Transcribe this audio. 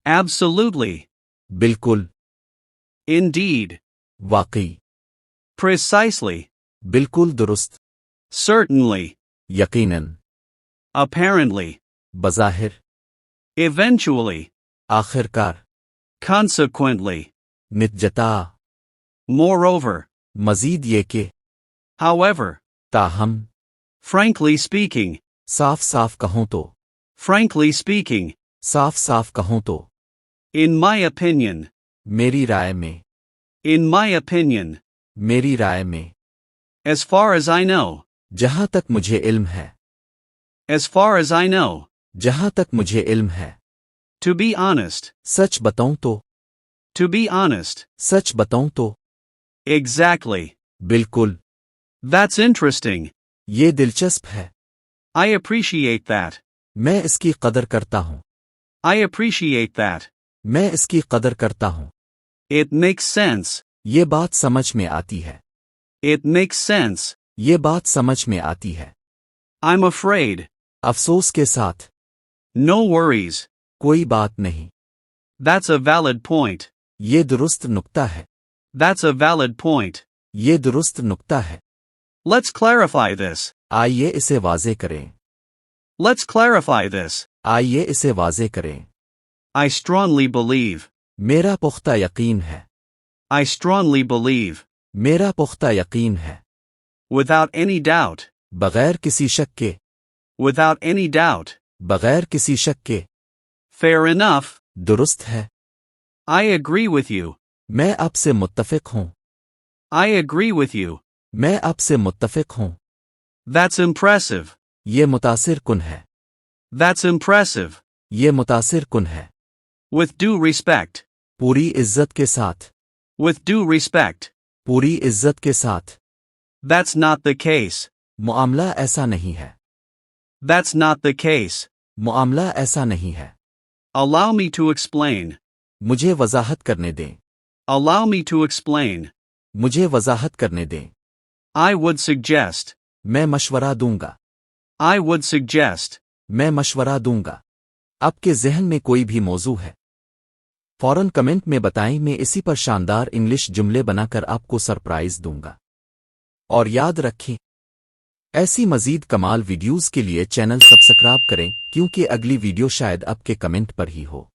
Absolutely. बिल्कुल, Indeed. वाकई, Precisely. बिल्कुल दुरुस्त, Certainly. यकीनन, Apparently. बज़ाहिर, Eventually. आखिरकार, Consequently. नितजता, Moreover. मजीद ये कि, However. ताहम, Frankly speaking. साफ साफ कहूं तो, Frankly speaking. साफ साफ कहूं तो, In my opinion. मेरी राय में, In my opinion. मेरी राय में, As far as I know. जहां तक मुझे इल्म है, As far as I know. जहां तक मुझे इल्म है, To be honest. सच बताऊं तो, To be honest. सच बताऊं तो, Exactly. बिल्कुल, That's interesting. ये दिलचस्प है, I appreciate that. मैं इसकी कदर करता हूं, I appreciate that. मैं इसकी कदर करता हूं, It makes sense. ये बात समझ में आती है, It makes sense. ये बात समझ में आती है, I'm afraid. अफसोस के साथ, No worries. कोई बात नहीं, That's a valid point. ये दुरुस्त नुक्ता है, That's a valid point. ये दुरुस्त नुक्ता है, Let's clarify this. आइए इसे वाज़े करें, Let's clarify this. आइए इसे वाज़े करें, I strongly believe. मेरा पुख्ता यकीन है, I strongly believe. मेरा पुख्ता यकीन है, Without any doubt. बगैर किसी शक के, Without any doubt. बगैर किसी शक के, Fair enough. दुरुस्त है, I agree with you. मैं आपसे मुत्तफिक हूं, I agree with you. मैं आपसे मुत्तफिक हूं, That's impressive. ये मुतासिर कुन है, That's impressive. ये मुतासिर कुन है, With due respect. पूरी इज्जत के साथ, With due respect. पूरी इज्जत के साथ, That's not the case. मुआमला ऐसा नहीं है, That's not the case. मुआमला ऐसा नहीं है, Allow me to explain. मुझे वजाहत करने दें, Allow me to explain. मुझे वजाहत करने दें, I would suggest. मैं मशवरा दूंगा, I would suggest. मैं मशवरा दूंगा, आपके जहन में कोई भी मौजू है, फौरन कमेंट में बताएं, मैं इसी पर शानदार इंग्लिश जुमले बनाकर आपको सरप्राइज दूंगा। और याद रखें, ऐसी मजीद कमाल वीडियोस के लिए चैनल सब्सक्राइब करें, क्योंकि अगली वीडियो शायद आपके कमेंट पर ही हो।